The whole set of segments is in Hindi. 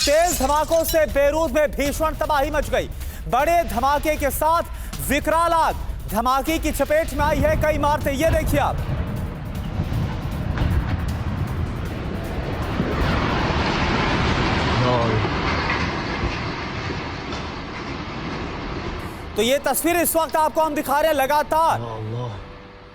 तेज धमाकों से बेरूत में भीषण तबाही मच गई। बड़े धमाके के साथ विकराल आग धमाके की चपेट में आई है कई इमारतें। ये देखिए आप, तो ये तस्वीर इस वक्त आपको हम दिखा रहे हैं। लगातार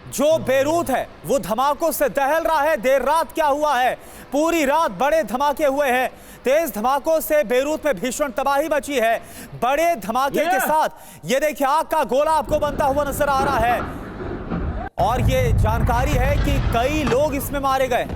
जो बेरूत है वो धमाकों से दहल रहा है। देर रात क्या हुआ है, पूरी रात बड़े धमाके हुए हैं। तेज धमाकों से बेरूत में भीषण तबाही मची है। बड़े धमाके के साथ ये देखिए आग का गोला आपको बनता हुआ नजर आ रहा है और ये जानकारी है कि कई लोग इसमें मारे गए।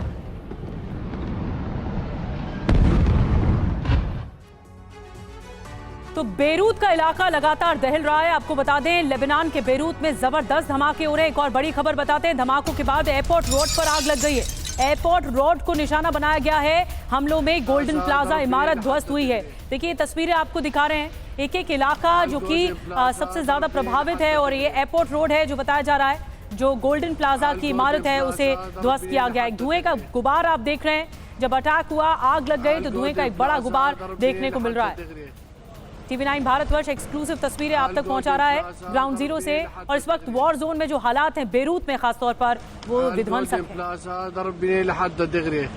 तो बेरूत का इलाका लगातार दहल रहा है। आपको बता दें लेबनान के बेरूत में जबरदस्त धमाके हो रहे हैं। एक और बड़ी खबर बताते हैं, धमाकों के बाद एयरपोर्ट रोड पर आग लग गई है। एयरपोर्ट रोड को निशाना बनाया गया है। हमलों में गोल्डन प्लाजा इमारत ध्वस्त हुई है। देखिए तस्वीरें आपको दिखा रहे हैं, एक एक इलाका जो कि सबसे ज्यादा प्रभावित है और ये एयरपोर्ट रोड है जो बताया जा रहा है। जो गोल्डन प्लाजा की इमारत है उसे ध्वस्त किया गया। एक धुएं का गुबार आप देख रहे हैं। जब अटैक हुआ, आग लग गई तो धुएं का एक बड़ा गुबार देखने को मिल रहा है। TV9 भारतवर्ष एक्सक्लूसिव तस्वीरें आप तक पहुंचा रहा है ग्राउंड जीरो से। और इस वक्त वॉर जोन में जो हालात हैं बेरूत में खासतौर पर, वो विध्वंसक हैं।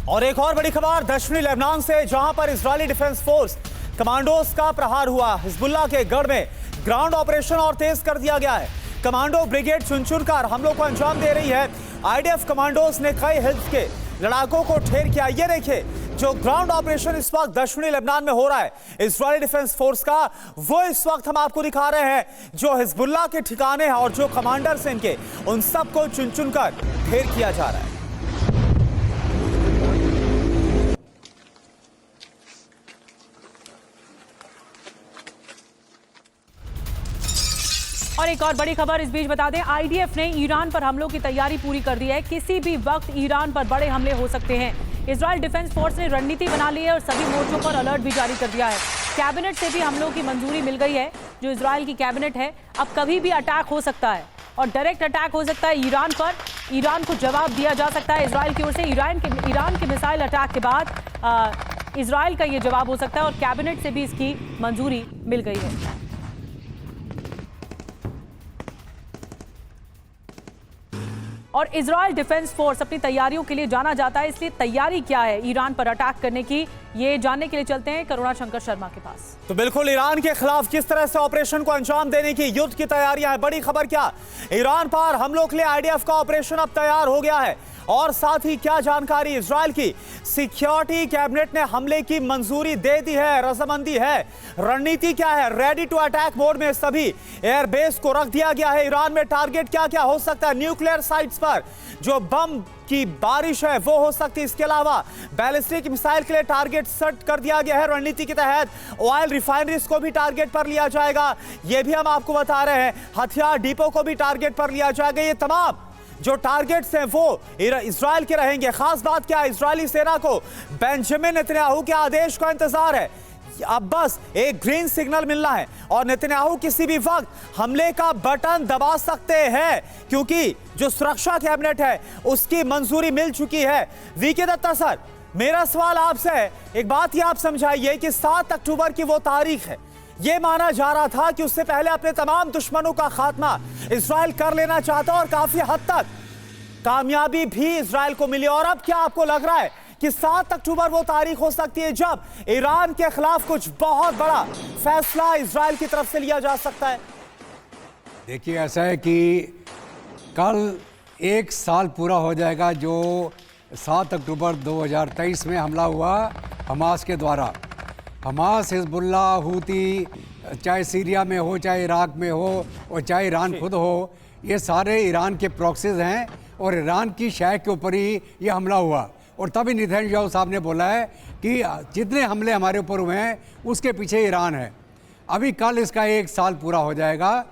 और एक और बड़ी खबर दक्षिणी लेबनान से, जहां पर इजरायली डिफेंस फोर्स कमांडोज का प्रहार हुआ। हिजबुल्लाह के गढ़ में ग्राउंड ऑपरेशन और तेज कर दिया गया है। कमांडो ब्रिगेड चुन चुनकर हमलों को अंजाम दे रही है। IDF कमांडोज ने कई हिल्स के लड़ाकों को ढेर किया। ये देखिए जो ग्राउंड ऑपरेशन इस वक्त दक्षिणी लेबनान में हो रहा है इजरायली डिफेंस फोर्स का, वो इस वक्त हम आपको दिखा रहे हैं। जो हिजबुल्लाह के ठिकाने हैं और जो कमांडर्स हैं इनके, उन सबको चुन चुनकर ढेर किया जा रहा है। और एक और बड़ी खबर इस बीच बता दें, IDF ने ईरान पर हमलों की तैयारी पूरी कर दी है। किसी भी वक्त ईरान पर बड़े हमले हो सकते हैं। इजरायल डिफेंस फोर्स ने रणनीति बना ली है और सभी मोर्चों पर अलर्ट भी जारी कर दिया है। कैबिनेट से भी हमलों की मंजूरी मिल गई है। जो इजरायल की कैबिनेट है, अब कभी भी अटैक हो सकता है और डायरेक्ट अटैक हो सकता है ईरान पर। ईरान को जवाब दिया जा सकता है इजरायल की ओर से। ईरान के मिसाइल अटैक के बाद इजरायल का ये जवाब हो सकता है और कैबिनेट से भी इसकी मंजूरी मिल गई है। और इजरायल डिफेंस फोर्स अपनी तैयारियों के लिए जाना जाता है, इसलिए तैयारी क्या है ईरान पर अटैक करने की, ये जानने के लिए चलते हैं करुणा शंकर शर्मा के पास। तो बिल्कुल ईरान के खिलाफ किस तरह से ऑपरेशन को अंजाम देने की युद्ध की तैयारियां हैं। बड़ी खबर क्या, ईरान पर हमलों के लिए IDF का ऑपरेशन अब तैयार हो गया है। और साथ ही क्या जानकारी, इजरायल की सिक्योरिटी कैबिनेट ने हमले की मंजूरी दे दी है, रजामंदी है। रणनीति क्या है, रेडी टू अटैक मोड में सभी एयरबेस को रख दिया गया है। ईरान में टारगेट क्या क्या हो सकता है, न्यूक्लियर साइट्स पर जो बम की बारिश है वो हो सकती है। इसके अलावा बैलिस्टिक मिसाइल के लिए टारगेट सेट कर दिया गया है रणनीति के तहत। ऑयल रिफाइनरीज को भी टारगेट पर लिया जाएगा, ये भी हम आपको बता रहे हैं। हथियार डिपो को भी टारगेट पर लिया जाएगा। ये तमाम जो टारगेट्स हैं वो इजराइल के रहेंगे। खास बात क्या है, इजरायली सेना को बेंजामिन नेतन्याहू के आदेश का इंतजार है। अब बस एक ग्रीन सिग्नल मिलना है और नेतन्याहू किसी भी वक्त हमले का बटन दबा सकते हैं, क्योंकि जो सुरक्षा कैबिनेट है उसकी मंजूरी मिल चुकी है। वीके दत्ता सर, मेरा सवाल आपसे है, एक बात ये आप समझाइए कि 7 अक्टूबर की वो तारीख है, ये माना जा रहा था कि उससे पहले अपने तमाम दुश्मनों का खात्मा इजराइल कर लेना चाहता और काफी हद तक कामयाबी भी इजराइल को मिली। और अब क्या आपको लग रहा है कि 7 अक्टूबर वो तारीख हो सकती है जब ईरान के खिलाफ कुछ बहुत बड़ा फैसला इजराइल की तरफ से लिया जा सकता है? देखिए ऐसा है कि कल 1 साल पूरा हो जाएगा जो 7 अक्टूबर 2023 में हमला हुआ हमास के द्वारा। हमास, हिजबुल्लाह, हूती, चाहे सीरिया में हो, चाहे इराक में हो और चाहे ईरान खुद हो, ये सारे ईरान के प्रॉक्सीज हैं और ईरान की शहर के ऊपर ही ये हमला हुआ। और तभी नेतन्याहू साहब ने बोला है कि जितने हमले हमारे ऊपर हुए हैं उसके पीछे ईरान है। अभी कल इसका 1 साल पूरा हो जाएगा।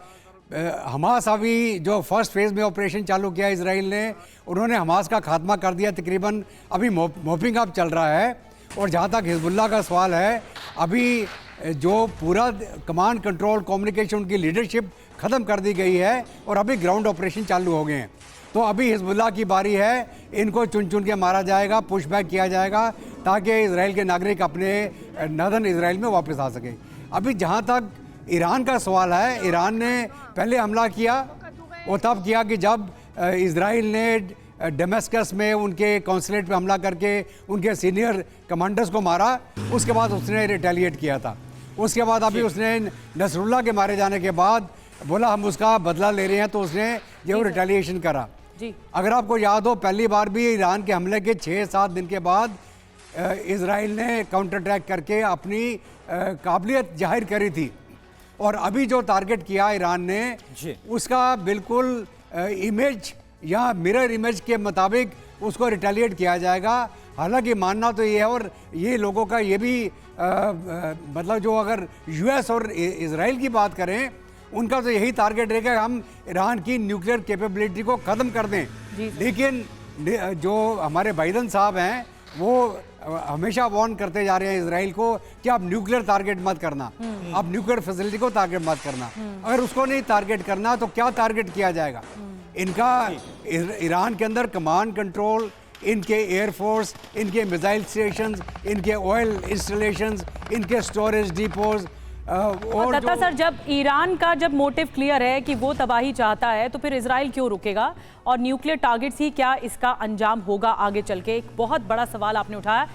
हमास अभी जो फर्स्ट फेज़ में ऑपरेशन चालू किया इजराइल ने, उन्होंने हमास का खात्मा कर दिया तकरीबन। अभी मोपिंग अप चल रहा है। और जहाँ तक हिजबुल्लाह का सवाल है, अभी जो पूरा कमांड कंट्रोल कम्युनिकेशन उनकी लीडरशिप ख़त्म कर दी गई है और अभी ग्राउंड ऑपरेशन चालू हो गए हैं। तो अभी हिजबुल्लाह की बारी है, इनको चुन चुन के मारा जाएगा, पुश बैक किया जाएगा ताकि इजराइल के नागरिक अपने नॉर्दर्न इजराइल में वापस आ सकें। अभी जहाँ तक ईरान का सवाल है, ईरान ने पहले हमला किया, वो तब किया कि जब इजराइल ने डेमेस्कस में उनके कौंसलेट पे हमला करके उनके सीनियर कमांडर्स को मारा, उसके बाद उसने रिटेलिएट किया था। उसके बाद अभी उसने नसरुल्लाह के मारे जाने के बाद बोला हम उसका बदला ले रहे हैं, तो उसने जो रिटेलिएशन करा। जी। अगर आपको याद हो, पहली बार भी ईरान के हमले के 6-7 दिन के बाद इजराइल ने काउंटर अटैक करके अपनी काबिलियत जाहिर करी थी। और अभी जो टारगेट किया ईरान ने, उसका बिल्कुल इमेज या मिरर इमेज के मुताबिक उसको रिटेलिएट किया जाएगा। हालांकि मानना तो ये है, और ये लोगों का ये भी मतलब जो अगर यूएस और इजराइल की बात करें, उनका तो यही टारगेट रहेगा कि हम ईरान की न्यूक्लियर कैपेबिलिटी को ख़त्म कर दें। लेकिन जो हमारे बाइडन साहब हैं, वो हमेशा वार्न करते जा रहे हैं इजराइल को कि आप न्यूक्लियर टारगेट मत करना, आप न्यूक्लियर फैसिलिटी को टारगेट मत करना। अगर उसको नहीं टारगेट करना तो क्या टारगेट किया जाएगा? इनका ईरान के अंदर कमांड कंट्रोल, इनके एयरफोर्स, इनके मिसाइल स्टेशंस, इनके ऑयल इंस्टॉलेशंस, इनके स्टोरेज डिपोज। और दत्ता सर, जब ईरान का जब मोटिव क्लियर है कि वो तबाही चाहता है, तो फिर इजराइल क्यों रुकेगा? और न्यूक्लियर टारगेट्स ही क्या इसका अंजाम होगा आगे चल के? एक बहुत बड़ा सवाल आपने उठाया।